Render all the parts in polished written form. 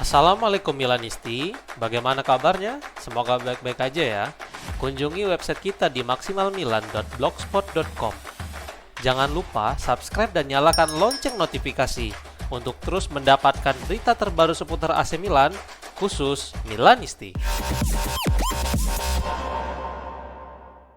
Assalamualaikum Milanisti, bagaimana kabarnya? Semoga baik-baik aja ya. Kunjungi website kita di maksimalmilan.blogspot.com. Jangan lupa subscribe dan nyalakan lonceng notifikasi untuk terus mendapatkan berita terbaru seputar AC Milan, khusus Milanisti.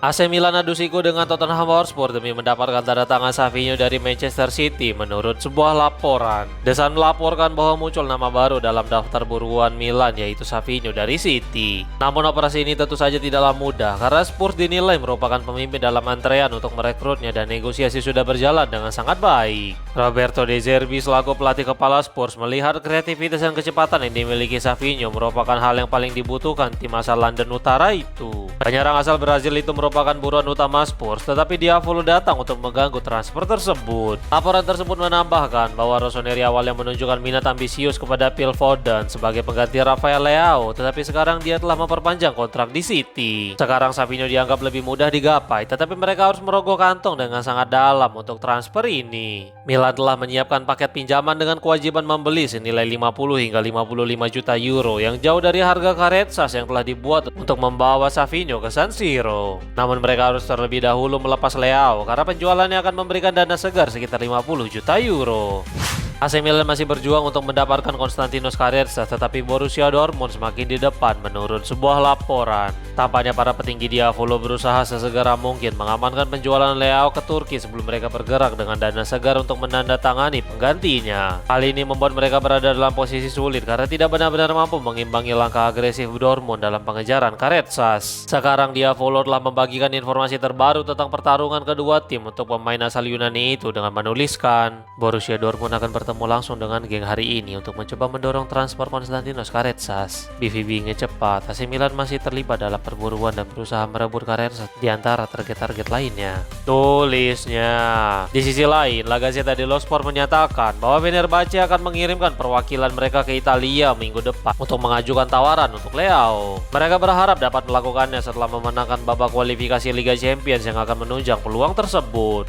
AC Milan adu siku dengan Tottenham Hotspur demi mendapatkan tanda tangan Savinho dari Manchester City menurut sebuah laporan. The Sun melaporkan bahwa muncul nama baru dalam daftar buruan Milan, yaitu Savinho dari City. Namun operasi ini tentu saja tidaklah mudah karena Spurs dinilai merupakan pemimpin dalam antrean untuk merekrutnya dan negosiasi sudah berjalan dengan sangat baik. Roberto De Zerbi selaku pelatih kepala Spurs melihat kreativitas dan kecepatan yang dimiliki Savinho merupakan hal yang paling dibutuhkan tim asal London Utara itu. Penyerang asal Brazil itu merupakan buruan utama Spurs, tetapi Diavolo datang untuk mengganggu transfer tersebut. Laporan tersebut menambahkan bahwa Rossoneri awalnya menunjukkan minat ambisius kepada Phil Foden sebagai pengganti Rafael Leao, tetapi sekarang dia telah memperpanjang kontrak di City. Sekarang Savinho dianggap lebih mudah digapai, tetapi mereka harus merogoh kantong dengan sangat dalam untuk transfer ini. Milan telah menyiapkan paket pinjaman dengan kewajiban membeli senilai 50 hingga 55 juta euro yang jauh dari harga Carezas yang telah dibuat untuk membawa Savinho ke San Siro. Namun mereka harus terlebih dahulu melepas Leao karena penjualannya akan memberikan dana segar sekitar 50 juta euro. AC Milan masih berjuang untuk mendapatkan Konstantinos Carezas, tetapi Borussia Dortmund semakin di depan menurut sebuah laporan. Tampaknya para petinggi Diavolo berusaha sesegera mungkin mengamankan penjualan Leao ke Turki sebelum mereka bergerak dengan dana segar untuk menandatangani penggantinya. Hal ini membuat mereka berada dalam posisi sulit karena tidak benar-benar mampu mengimbangi langkah agresif Dortmund dalam pengejaran Carezas. Sekarang Diavolo telah membagikan informasi terbaru tentang pertarungan kedua tim untuk pemain asal Yunani itu dengan menuliskan, Borussia Dortmund akan bertemu langsung dengan geng hari ini untuk mencoba mendorong transfer Konstantinos Carezas. BVB ingin cepat, AC Milan masih terlibat dalam perburuan dan berusaha merebut Carezas di antara target-target lainnya. Tulisnya. Di sisi lain, La Gazzetta dello Sport menyatakan bahwa Fenerbahce akan mengirimkan perwakilan mereka ke Italia minggu depan untuk mengajukan tawaran untuk Leao. Mereka berharap dapat melakukannya setelah memenangkan babak kualifikasi Liga Champions yang akan menunjang peluang tersebut.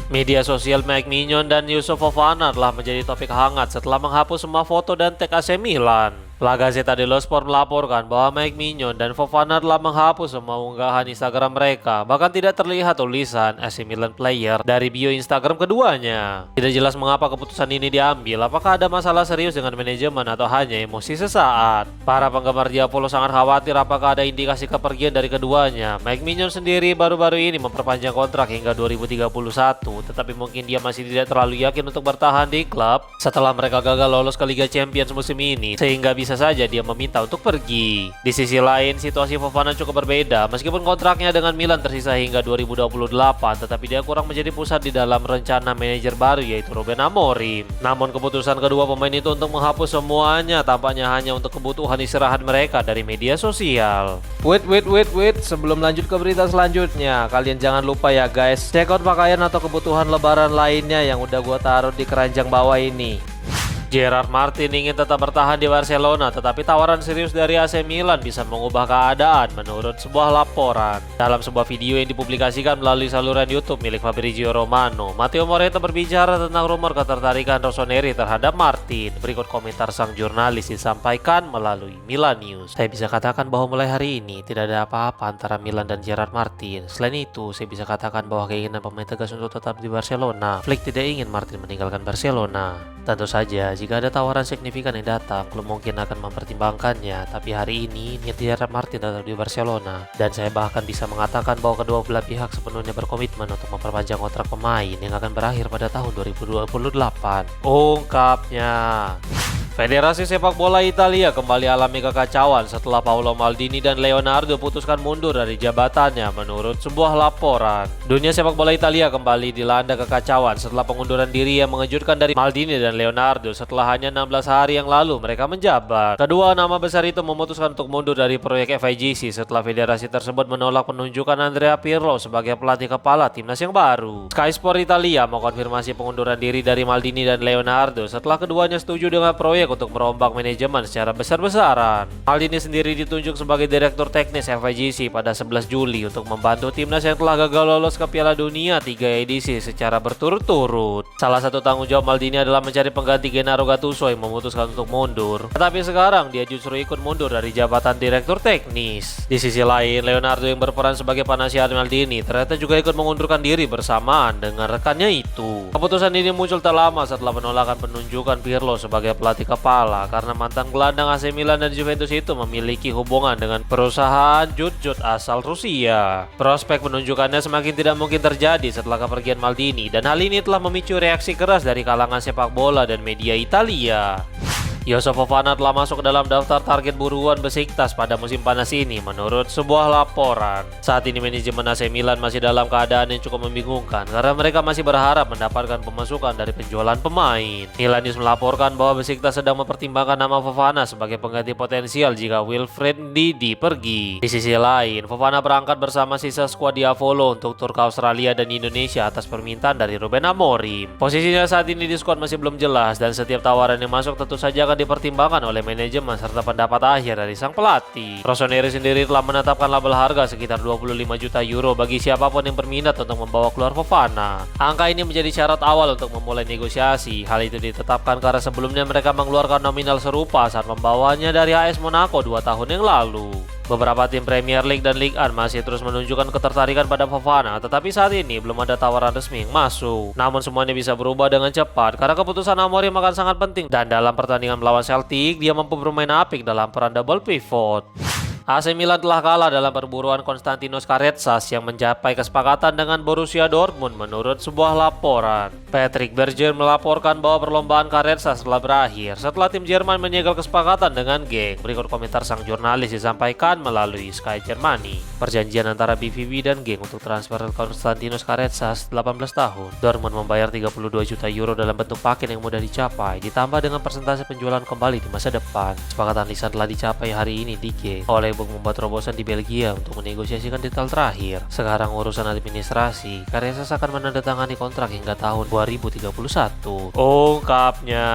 Media sosial Mike Mignon dan Yusuf Fofana telah menjadi topik hangat setelah menghapus semua foto dan tag AC Milan. La Gazzetta dello Sport melaporkan bahwa Mike Mignon dan Fofana telah menghapus semua unggahan Instagram mereka, bahkan tidak terlihat tulisan AC Milan player dari bio Instagram keduanya. Tidak jelas mengapa keputusan ini diambil, apakah ada masalah serius dengan manajemen atau hanya emosi sesaat. Para penggemar Diavolo sangat khawatir apakah ada indikasi kepergian dari keduanya. Mike Mignon sendiri baru-baru ini memperpanjang kontrak hingga 2031, tetapi mungkin dia masih tidak terlalu yakin untuk bertahan di klub setelah mereka gagal lolos ke Liga Champions musim ini, sehingga bisa saja dia meminta untuk pergi. Di sisi lain, situasi Fofana cukup berbeda. Meskipun kontraknya dengan Milan tersisa hingga 2028, tetapi dia kurang menjadi pusat di dalam rencana manajer baru, yaitu Ruben Amorim. Namun keputusan kedua pemain itu untuk menghapus semuanya tampaknya hanya untuk kebutuhan istirahat mereka dari media sosial. Wait, sebelum lanjut ke berita selanjutnya, kalian jangan lupa ya guys, check out pakaian atau kebutuhan lebaran lainnya yang udah gua taruh di keranjang bawah ini. Gerard Martin ingin tetap bertahan di Barcelona, tetapi tawaran serius dari AC Milan bisa mengubah keadaan menurut sebuah laporan. Dalam sebuah video yang dipublikasikan melalui saluran YouTube milik Fabrizio Romano, Matteo Moretto berbicara tentang rumor ketertarikan Rossoneri terhadap Martin. Berikut komentar sang jurnalis disampaikan melalui Milan News. Saya bisa katakan bahwa mulai hari ini tidak ada apa-apa antara Milan dan Gerard Martin. Selain itu, saya bisa katakan bahwa keinginan pemain tegas untuk tetap di Barcelona. Flick tidak ingin Martin meninggalkan Barcelona. Tentu saja, jika ada tawaran signifikan yang datang, klub mungkin akan mempertimbangkannya. Tapi hari ini, niat Gerard Martin tetap di Barcelona. Dan saya bahkan bisa mengatakan bahwa kedua belah pihak sepenuhnya berkomitmen untuk memperpanjang kontrak pemain yang akan berakhir pada tahun 2028. Ungkapnya. Federasi Sepak Bola Italia kembali alami kekacauan setelah Paolo Maldini dan Leonardo putuskan mundur dari jabatannya menurut sebuah laporan. Dunia sepak bola Italia kembali dilanda kekacauan setelah pengunduran diri yang mengejutkan dari Maldini dan Leonardo setelah hanya 16 hari yang lalu mereka menjabat. Kedua nama besar itu memutuskan untuk mundur dari proyek FIGC setelah federasi tersebut menolak penunjukan Andrea Pirlo sebagai pelatih kepala timnas yang baru. Sky Sport Italia mengkonfirmasi pengunduran diri dari Maldini dan Leonardo setelah keduanya setuju dengan proyek Geng untuk merombak manajemen secara besar-besaran. Maldini sendiri ditunjuk sebagai direktur teknis FIGC pada 11 Juli untuk membantu timnas yang telah gagal lolos ke Piala Dunia 3 edisi secara berturut-turut. Salah satu tanggung jawab Maldini adalah mencari pengganti Gennaro Gattuso yang memutuskan untuk mundur. Tetapi sekarang dia justru ikut mundur dari jabatan direktur teknis. Di sisi lain, Leonardo yang berperan sebagai penasihat Maldini ternyata juga ikut mengundurkan diri bersamaan dengan rekannya itu. Keputusan ini muncul tak lama setelah penolakan penunjukan Pirlo sebagai pelatih kepala karena mantan gelandang AC Milan dan Juventus itu memiliki hubungan dengan perusahaan jut-jut asal Rusia. Prospek penunjukannya semakin tidak mungkin terjadi setelah kepergian Maldini dan hal ini telah memicu reaksi keras dari kalangan sepak bola dan media Italia. Youssouf Fofana telah masuk ke dalam daftar target buruan Besiktas pada musim panas ini menurut sebuah laporan. Saat ini manajemen AC Milan masih dalam keadaan yang cukup membingungkan karena mereka masih berharap mendapatkan pemasukan dari penjualan pemain. Milan News melaporkan bahwa Besiktas sedang mempertimbangkan nama Fofana sebagai pengganti potensial jika Wilfried Ndidi pergi. Di sisi lain, Fofana berangkat bersama sisa skuad Diavolo untuk tur ke Australia dan Indonesia atas permintaan dari Ruben Amorim. Posisinya saat ini di skuad masih belum jelas dan setiap tawaran yang masuk tentu saja akan dipertimbangkan oleh manajemen serta pendapat akhir dari sang pelatih. Rossoneri sendiri telah menetapkan label harga sekitar 25 juta euro bagi siapapun yang berminat untuk membawa keluar Fofana. Angka ini menjadi syarat awal untuk memulai negosiasi. Hal itu ditetapkan karena sebelumnya mereka mengeluarkan nominal serupa saat membawanya dari AS Monaco 2 tahun yang lalu. Beberapa tim Premier League dan Ligue 1 masih terus menunjukkan ketertarikan pada Fofana, tetapi saat ini belum ada tawaran resmi yang masuk. Namun semuanya bisa berubah dengan cepat karena keputusan Amorim akan sangat penting dan dalam pertandingan melawan Celtic dia mampu bermain apik dalam peran double pivot. AC Milan telah kalah dalam perburuan Konstantinos Karetzas yang mencapai kesepakatan dengan Borussia Dortmund menurut sebuah laporan. Patrick Berger melaporkan bahwa perlombaan Karetzas telah berakhir setelah tim Jerman menyegel kesepakatan dengan Genk. Berikut komentar sang jurnalis disampaikan melalui Sky Germany. Perjanjian antara BVB dan Genk untuk transfer Konstantinos Karetzas 18 tahun. Dortmund membayar 32 juta euro dalam bentuk paket yang mudah dicapai, ditambah dengan persentase penjualan kembali di masa depan. Kesepakatan lisan telah dicapai hari ini di Genk oleh membuat terobosan di Belgia untuk menegosiasikan detail terakhir. Sekarang urusan administrasi, Karetzas akan menandatangani kontrak hingga tahun 2031. Ungkapnya.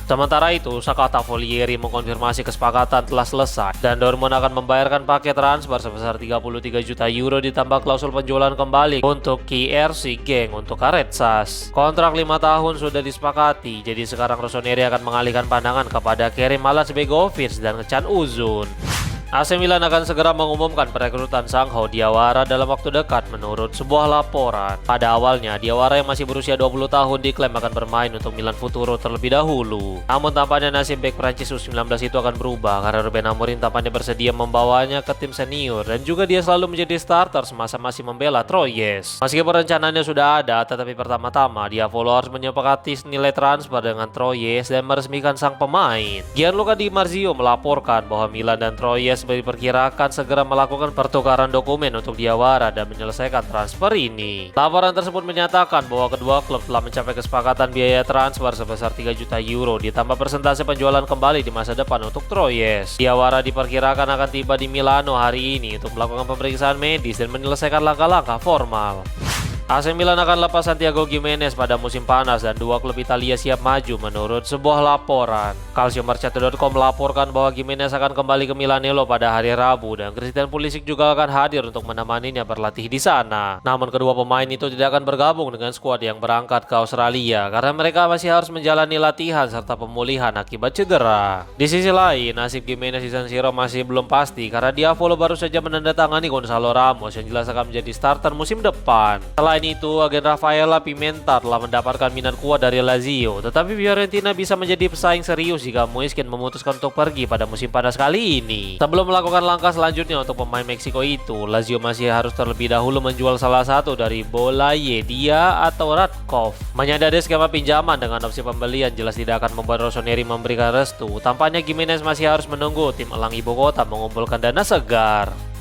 Sementara itu, Saka Tavolieri mengkonfirmasi kesepakatan telah selesai dan Dortmund akan membayarkan paket transfer sebesar 33 juta euro ditambah klausul penjualan kembali untuk KRC Genk untuk Karetzas. Kontrak 5 tahun sudah disepakati, jadi sekarang Rossoneri akan mengalihkan pandangan kepada Kerim Alasbegovic dan Can Uzun. AC Milan akan segera mengumumkan perekrutan Sangho Diawara dalam waktu dekat menurut sebuah laporan. Pada awalnya, Diawara yang masih berusia 20 tahun diklaim akan bermain untuk Milan Futuro terlebih dahulu. Namun tampaknya nasib bek Prancis U19 itu akan berubah karena Ruben Amorim tampaknya bersedia membawanya ke tim senior dan juga dia selalu menjadi starter semasa masih membela Troyes. Meskipun rencananya sudah ada, tetapi pertama-tama Diavolo harus menyepakati nilai transfer dengan Troyes dan meresmikan sang pemain. Gianluca Di Marzio melaporkan bahwa Milan dan Troyes diperkirakan segera melakukan pertukaran dokumen untuk Diawara dan menyelesaikan transfer ini. Laporan tersebut menyatakan bahwa kedua klub telah mencapai kesepakatan biaya transfer sebesar 3 juta euro ditambah persentase penjualan kembali di masa depan untuk Troyes. Diawara diperkirakan akan tiba di Milano hari ini untuk melakukan pemeriksaan medis dan menyelesaikan langkah-langkah formal. AC Milan akan lepas Santiago Gimenez pada musim panas dan dua klub Italia siap maju menurut sebuah laporan. Calciomercato.com melaporkan bahwa Gimenez akan kembali ke Milanello pada hari Rabu dan Christian Pulisic juga akan hadir untuk menemaninya berlatih di sana. Namun kedua pemain itu tidak akan bergabung dengan skuad yang berangkat ke Australia karena mereka masih harus menjalani latihan serta pemulihan akibat cedera. Di sisi lain, nasib Gimenez di San Siro masih belum pasti karena Diavolo baru saja menandatangani Gonzalo Ramos yang jelas akan menjadi starter musim depan. Selain itu, agen Rafaela Pimenta telah mendapatkan minat kuat dari Lazio, tetapi Fiorentina bisa menjadi pesaing serius jika Moiskin memutuskan untuk pergi pada musim panas kali ini. Sebelum melakukan langkah selanjutnya untuk pemain Meksiko itu, Lazio masih harus terlebih dahulu menjual salah satu dari Bolaye, Dia atau Radkov. Menyadari skema pinjaman dengan opsi pembelian jelas tidak akan membuat Rossoneri memberikan restu. Tampaknya Gimenez masih harus menunggu tim elang ibu kota mengumpulkan dana segar.